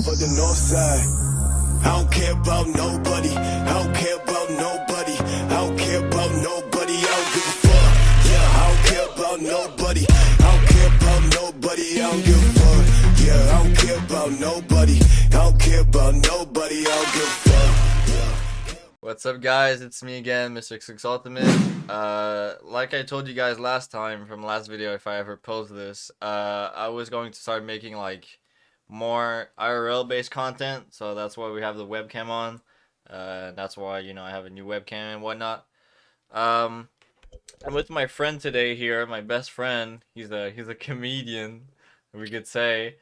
for the north side. I don't care about nobody. I don't care about nobody. I don't care about nobody. I don't give a fuck. Yeah, I don't care about nobody. I don't care about nobody. I don't give a fuck. Yeah, I don't care about nobody. I don't care about nobody. I don't give a fuck. What's up, guys? It's me again, Mr. Six Ultimate. Like I told you guys last time from last video, if I ever post this, I was going to start making like more IRL based content, so that's why we have the webcam on. That's why, you know, I have a new webcam and whatnot. I'm with my friend today here, my best friend. He's a comedian, we could say.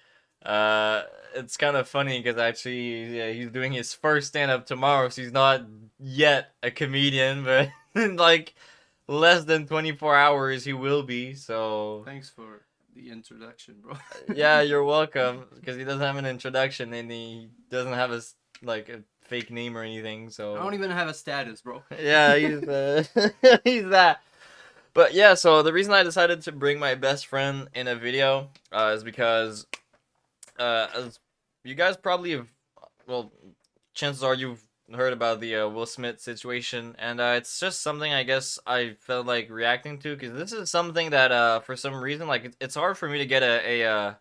It's kind of funny because actually he's doing his first stand-up tomorrow, so he's not yet a comedian, but in like less than 24 hours he will be. So thanks for the introduction, bro. Yeah, you're welcome, because he doesn't have an introduction and he doesn't have a fake name or anything, so I don't even have a status, bro. Yeah, he's he's that. But yeah, so the reason I decided to bring my best friend in a video is because as you guys probably have, well, chances are you've heard about the Will Smith situation, and it's just something I guess I felt like reacting to, because this is something that for some reason, like, it's hard for me to get an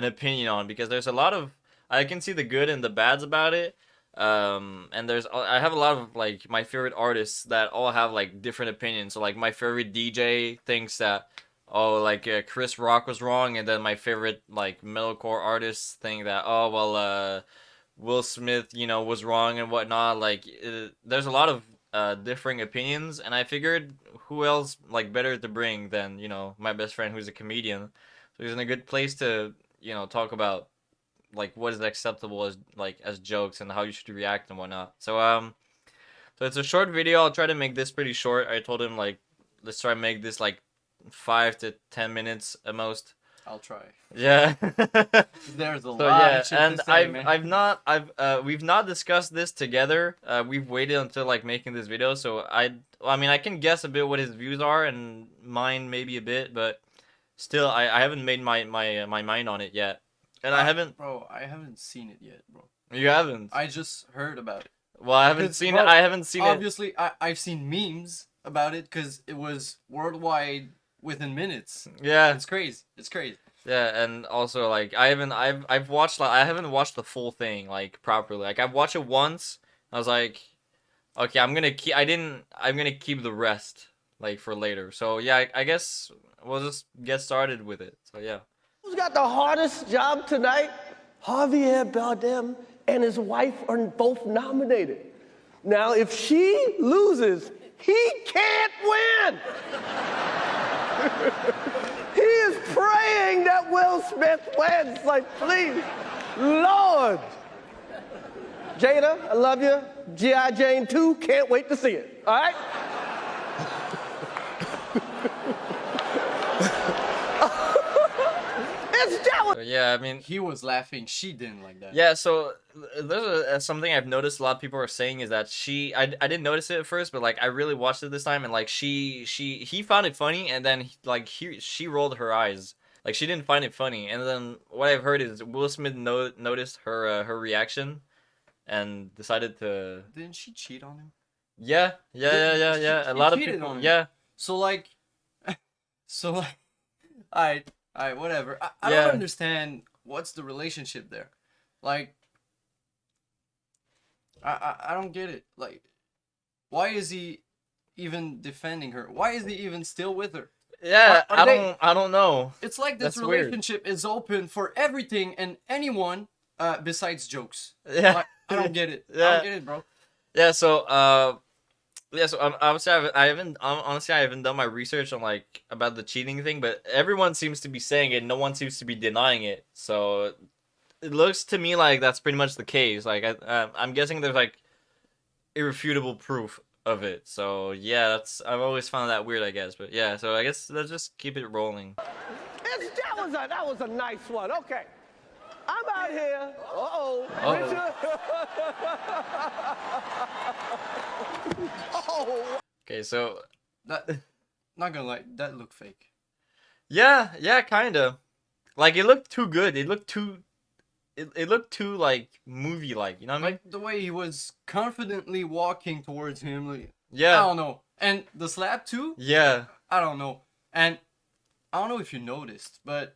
opinion on, because there's a lot of, I can see the good and the bads about it, and I have a lot of like my favorite artists that all have like different opinions. So like my favorite DJ thinks that, oh, like Chris Rock was wrong, and then my favorite like metalcore artists think that, oh well, Will Smith, you know, was wrong and whatnot. Like there's a lot of differing opinions, and I figured who else like better to bring than, you know, my best friend who's a comedian. So he's in a good place to, you know, talk about like what is acceptable as jokes and how you should react and whatnot. So it's a short video. I'll try to make this pretty short. I told him like, let's try to make this like 5 to 10 minutes at most. I'll try. Yeah. There's a lot. Yeah, of shit and to say, man. we've not discussed this together. We've waited until like making this video, so I mean I can guess a bit what his views are, and mine maybe a bit, but still I haven't made my mind on it yet. And I haven't, bro. I haven't seen it yet, bro. You haven't? I just heard about it. Well, I haven't seen it. I haven't seen it. Obviously, I've seen memes about it because it was worldwide within minutes. Yeah, it's crazy. It's crazy. Yeah, and also like I've watched, like, I haven't watched the full thing like properly. Like I've watched it once. I was like, okay, I'm gonna keep the rest like for later. So yeah, I guess we'll just get started with it. So yeah. Who's got the hardest job tonight? Javier Bardem and his wife are both nominated. Now, if she loses, he can't win. He is praying that Will Smith wins. Like, please, Lord. Jada, I love you. G.I. Jane 2, can't wait to see it. All right? So, yeah, I mean, he was laughing. She didn't like that. Yeah, so there's something I've noticed a lot of people are saying is that I didn't notice it at first, but like I really watched it this time, and like he found it funny, and then she rolled her eyes. Like she didn't find it funny, and then what I've heard is Will Smith noticed her reaction, and decided to. Didn't she cheat on him? Yeah. A lot of people. Yeah. So like, Alright, whatever. I don't understand what's the relationship there. Like, I don't get it. Like, why is he even defending her? Why is he even still with her? Yeah, I don't know. It's like this relationship is open for everything and anyone besides jokes. Yeah. Like, I don't get it. Yeah. I don't get it, bro. Yeah, so obviously I haven't done my research on like about the cheating thing, but everyone seems to be saying it. No one seems to be denying it. So it looks to me like that's pretty much the case. Like I'm guessing there's like irrefutable proof of it. So yeah, I've always found that weird, I guess. But yeah, so I guess let's just keep it rolling. That was a nice one. Okay. I'm out here. Uh-oh. Oh. Okay, so that, not gonna lie, that looked fake. Yeah, kinda. Like it looked too good. It looked too it looked too like movie like, you know what I mean? Like the way he was confidently walking towards him. Like, I Yeah. don't know. And the slap too. Yeah. I don't know. And I don't know if you noticed, but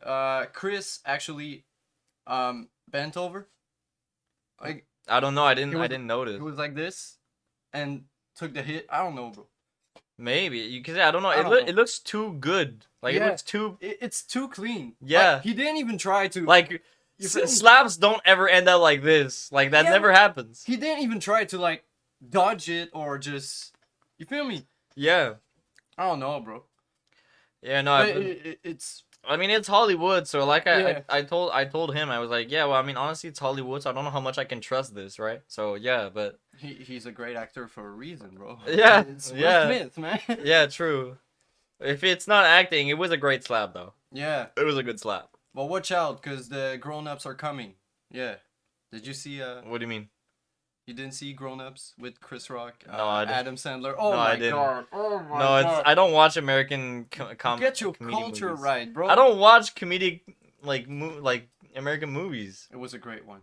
Chris actually bent over. Like I don't know. I He didn't was- notice. he was like this, and took the hit. I don't know, bro. Maybe you can say I don't know. I It don't look know. it looks too good. Like it Yeah. looks too It's too clean. Yeah. Like, he didn't even try to. like You feel me? slaps don't ever end up like this. Like that Yeah. never happens. He didn't even try to like dodge it or just. You feel me? Yeah. I don't know, bro. Yeah, no, But it's I mean it's Hollywood, so like Yeah. I told him I was like, yeah, well, I mean honestly it's Hollywood, so I don't know how much I can trust this, right? So yeah, but he's a great actor for a reason, bro. Yeah, It's yeah. Will Smith, man. yeah, true. If it's not acting, it was a great slap though. Yeah. It was a good slap. But watch out, cause the grown-ups are coming. Yeah. Did you see? What do you mean? You didn't see Grown-ups with Chris Rock, No, I didn't. Adam Sandler. Oh No, I my didn't. god. Oh my No, it's god. I don't watch American Get your comedy culture movies. right, bro. I don't watch comedic like like American movies. It was a great one.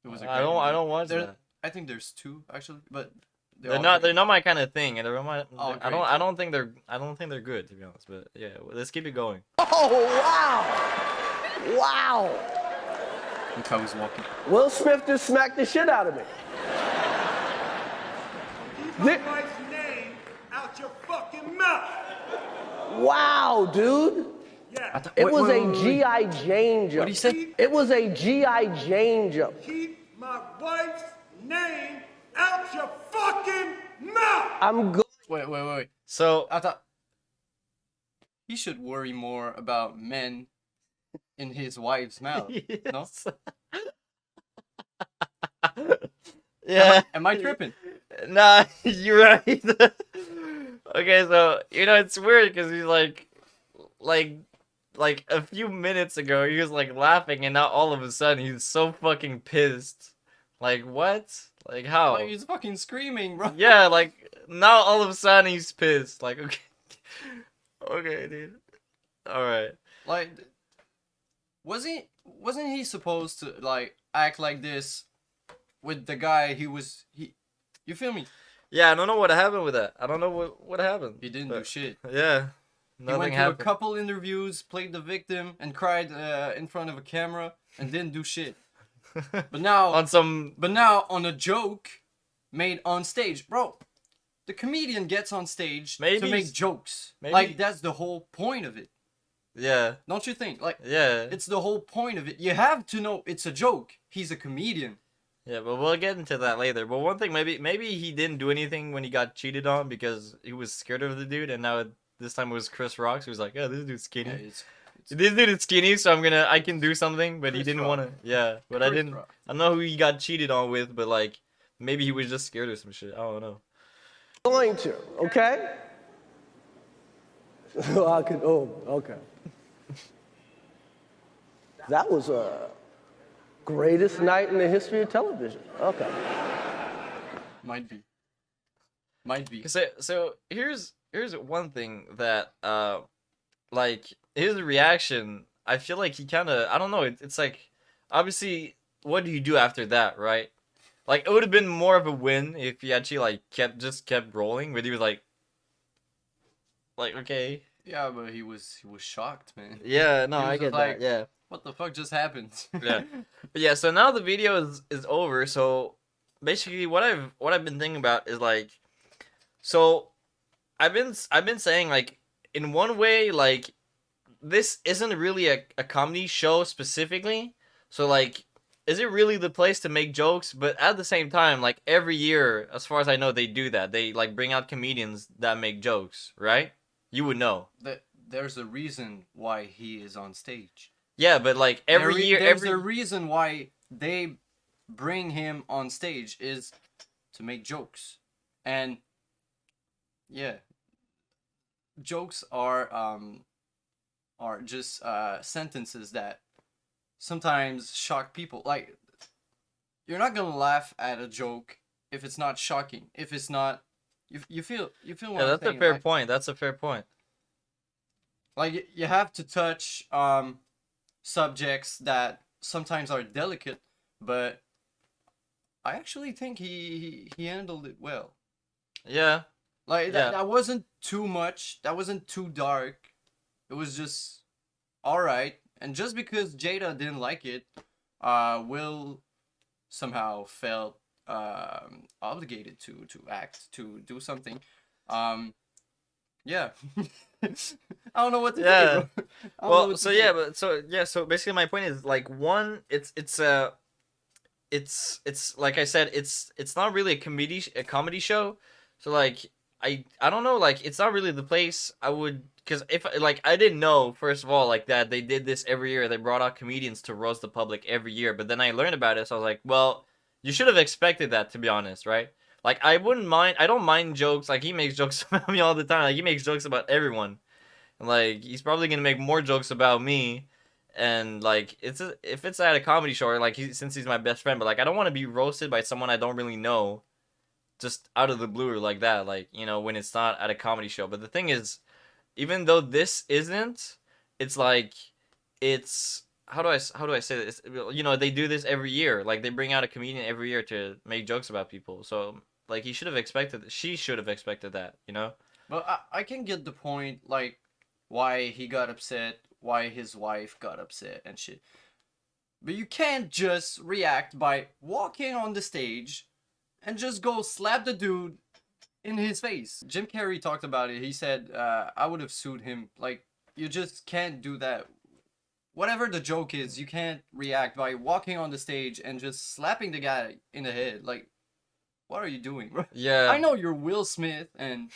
It was a great I one. don't watch There- that. I think there's two actually, but They're not my kind of thing, and Oh, I don't think they're good to be honest. But yeah, let's keep it going. Oh, wow. Wow. Look how he's walking. Will Smith just smacked the shit out of me. Keep my wife's name out your fucking mouth. Wow, dude. Yeah. It was a wait. G.I. Jane jump. What'd he say? It was a G.I. Jane jump. Keep my wife's name out your fucking mouth. I'm good. Wait. So I thought he should worry more about men in his wife's mouth. No? yes. yeah. Am I tripping? Nah, you're right. Okay, so you know it's weird because he's like a few minutes ago he was like laughing, and now all of a sudden he's so fucking pissed. Like what? Like how? Like he's fucking screaming, bro. Yeah, like now all of a sudden he's pissed. Like okay, okay, dude. All right. Like, wasn't he supposed to like act like this with the guy you feel me? Yeah, I don't know what happened with that. I don't know what happened. He didn't do but- shit. Yeah, He nothing went to happened. a couple interviews, played the victim, and cried in front of a camera, and didn't do shit. But now, On some on a joke made on stage, bro. The comedian gets on stage Maybe to make he's- jokes. maybe- Like that's the whole point of it, yeah, don't you think? Like yeah. it's the whole point of it. You have to know it's a joke. He's a comedian. Yeah, but we'll get into that later. But one thing, maybe he didn't do anything when he got cheated on because he was scared of the dude, and now this time it was Chris Rock. So he was like, "Yeah, this dude's skinny. Yeah, it's This dude is skinny, so I can do something." But he Chris didn't Rock. want to. Yeah, but I Chris didn't. Rock. I don't know who he got cheated on with, but like maybe he was just scared or some shit. I don't know. Going to, okay? Okay. That was a greatest night in the history of television. Okay. might be. So here's one thing that like his reaction. I feel like he kind of I don't know. It's like obviously what do you do after that, right? Like it would have been more of a win if he actually like kept rolling, but he was like okay, Yeah, but he was shocked, man. yeah, no, He was I just get like- that, yeah. What the fuck just happened? Yeah. But yeah, so now the video is over. So basically what I've been thinking about is like so I've been saying like in one way like this isn't really a comedy show specifically. So like is it really the place to make jokes? But at the same time, like every year, as far as I know, they do that. They like bring out comedians that make jokes, right? You would know. There's a reason why he is on stage. Yeah, but like every year, there's a reason why they bring him on stage is to make jokes, and yeah, jokes are just sentences that sometimes shock people. Like you're not gonna laugh at a joke if it's not shocking. If it's not, you feel what yeah, I'm that's a saying, fair like- point. That's a fair point. Like you have to touch subjects that sometimes are delicate, but I actually think he handled it well. Yeah. Like Yeah. that wasn't too much. That wasn't too dark. It was just all right. And just because Jada didn't like it, Will somehow felt obligated to act, to do something. Yeah. I don't know what to say, Yeah. bro. I don't know Well, what to so say. yeah, but so basically my point is like one, it's like I said, it's not really a comedy show. So like I don't know, like it's not really the place I would, because if like I didn't know first of all like that they did this every year. They brought out comedians to roast the public every year. But then I learned about it, so I was like, well, you should have expected that, to be honest, right? Like I wouldn't mind. I don't mind jokes. Like he makes jokes about me all the time. Like he makes jokes about everyone. And like he's probably gonna make more jokes about me. And like if it's at a comedy show, or like since he's my best friend, but like I don't want to be roasted by someone I don't really know, just out of the blue like that. Like when it's not at a comedy show. But the thing is, even though this isn't, it's like it's how do I say this? They do this every year. Like they bring out a comedian every year to make jokes about people. So like she should have expected that. But I can get the point, like, why he got upset, why his wife got upset and shit. But you can't just react by walking on the stage and just go slap the dude in his face. Jim Carrey talked about it. He said, I would have sued him. Like, you just can't do that. Whatever the joke is, you can't react by walking on the stage and just slapping the guy in the head. Like, what are you doing, bro? Yeah. I know you're Will Smith and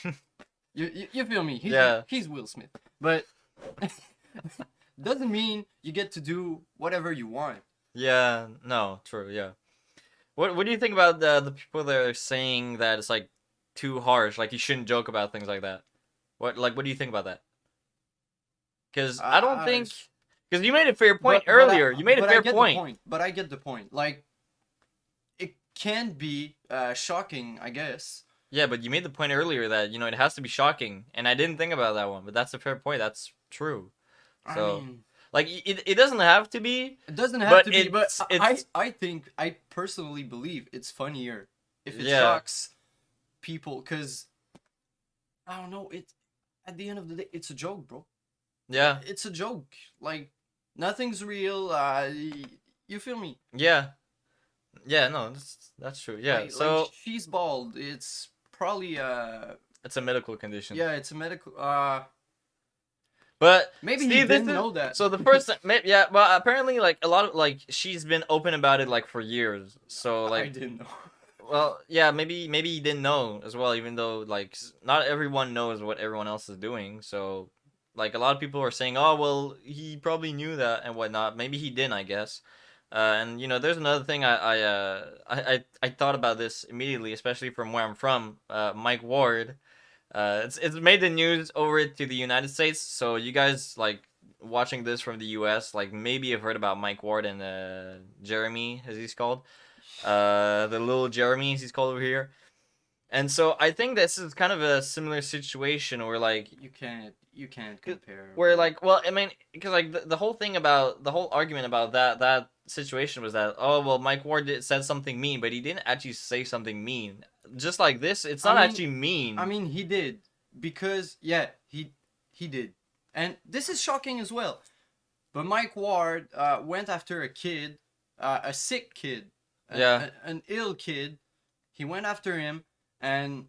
you feel me? He's Will Smith. But doesn't mean you get to do whatever you want. Yeah, no, true, yeah. What do you think about the people that are saying that it's like too harsh, like you shouldn't joke about things like that? What do you think about that? Because I don't think, because you made a fair point earlier. You made a fair point. But I get the point. Like, it can be shocking, I guess. Yeah, but you made the point earlier that it has to be shocking, and I didn't think about that one. But that's a fair point. That's true. So, I mean, like, it doesn't have to be. it doesn't have But to be. But it's- I personally believe it's funnier if it Yeah. shocks people, because I don't know. It at the end of the day, it's a joke, bro. Yeah, It's a joke. Like, nothing's real. You feel me? yeah, yeah. No, that's true. Yeah. So she's bald. It's probably it's a medical condition. yeah, it's a medical But maybe see, he this didn't is- know that. So the first, yeah, but apparently, like a lot of like she's been open about it like for years. So I like, didn't know. well, yeah, maybe he didn't know as well. Even though like not everyone knows what everyone else is doing. So like a lot of people are saying, oh well, he probably knew that and whatnot. Maybe he didn't, I guess. And there's another thing I thought about this immediately, especially from where I'm from. Mike Ward. It's made the news over to the United States. So you guys like watching this from the U.S. like maybe have heard about Mike Ward and Jeremy, as he's called, the little Jeremy, as he's called over here. And so I think this is kind of a similar situation where like You can't compare. where like well I mean because like the whole thing about the whole argument about that situation was that oh well Mike Ward said something mean, but he didn't actually say something mean. Just like this, it's not actually mean. I mean, he did, because yeah, he did, and this is shocking as well. But Mike Ward went after a kid, a sick kid, an ill kid. He went after him, and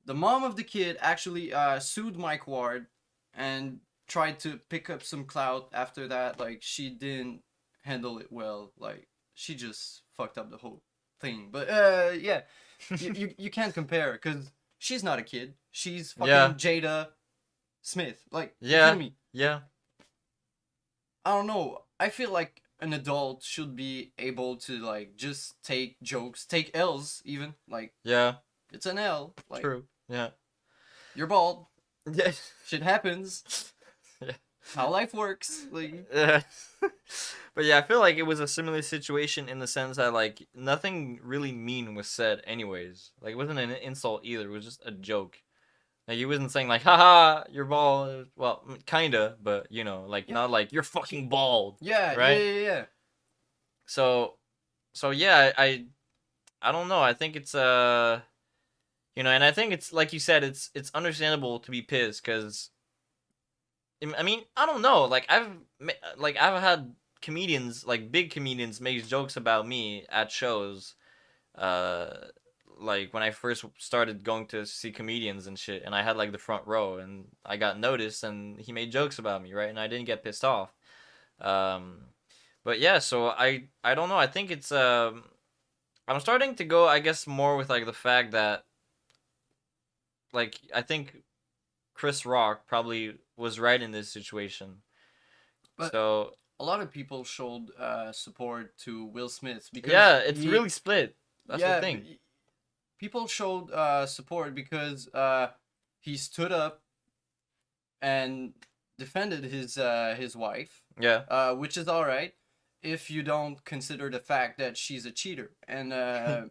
the mom of the kid actually sued Mike Ward and tried to pick up some clout after that. Like, she didn't handle it well. Like, she just fucked up the whole thing. But yeah, you can't compare, because she's not a kid. She's fucking Jada Smith. Like, you feel me? Yeah. I don't know. I feel like an adult should be able to like just take jokes, take L's even. Like, Yeah. it's an L. Like, True. Yeah. you're bald. Yeah. Shit happens. Yeah. How life works. Like, Yeah. But yeah, I feel like it was a similar situation in the sense that like nothing really mean was said anyways. Like it wasn't an insult either. It was just a joke. Like he wasn't saying like, haha, you're bald. Well, kinda, but like not like you're fucking bald. yeah, Right? yeah. so yeah, I don't know. I think it's you know, and I think it's like you said, it's understandable to be pissed because I mean, I don't know. Like I've had comedians, like big comedians, make jokes about me at shows. Uh, like when I first started going to see comedians and shit, and I had like the front row, and I got noticed, and he made jokes about me, right? And I didn't get pissed off. Um, but yeah, so I don't know. I think it's I'm starting to go, I guess, more with like the fact that like I think Chris Rock probably was right in this situation. But So a lot of people showed support to Will Smith because yeah, it's he, really split. That's yeah, the thing. people showed support because he stood up and defended his wife, Yeah. which is all right if you don't consider the fact that she's a cheater and Yeah.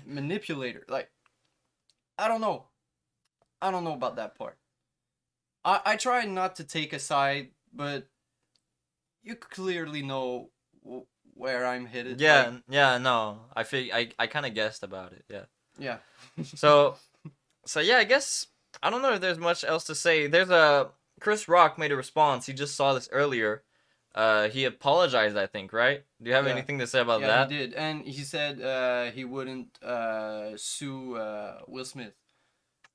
manipulator. Like, I don't know. I don't know about that part. I try not to take a side, but you clearly know where I'm headed. Yeah, Like, yeah, no. I kind of guessed about it. Yeah. yeah. So so yeah, I guess I don't know if there's much else to say. There's a Chris Rock made a response. He just saw this earlier. He apologized, I think, right? Do you have Yeah. anything to say about Yeah, that? he did, and he said he wouldn't sue Will Smith.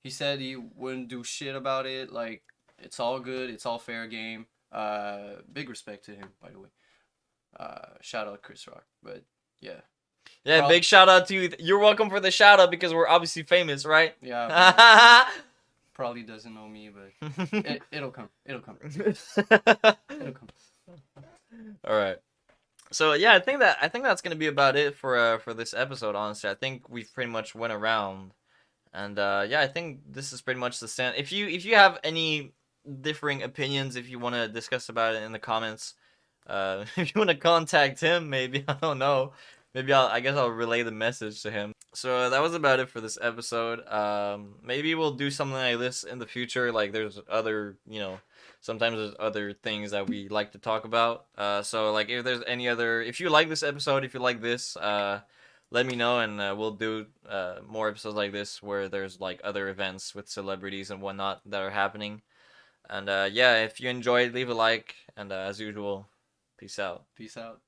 He said he wouldn't do shit about it. Like, it's all good. It's all fair game. Big respect to him, by the way. Shout out Chris Rock. But yeah, Yeah, big shout out to you. You're welcome for the shout out because we're obviously famous, right? yeah. Probably doesn't know me, but it'll come. It'll come. It'll come. All right. So yeah, I think that's gonna be about it for this episode. Honestly, I think we've pretty much went around, and yeah, I think this is pretty much the stand. If you have any differing opinions, if you want to discuss about it in the comments, if you want to contact him, maybe I don't know, maybe I guess I'll relay the message to him. So that was about it for this episode. Maybe we'll do something like this in the future. Like there's other, sometimes there's other things that we like to talk about. So like if there's any other, if you like this episode, if you like this, let me know and we'll do more episodes like this where there's like other events with celebrities and whatnot that are happening. And yeah, if you enjoyed, leave a like, and as usual, peace out. Peace out.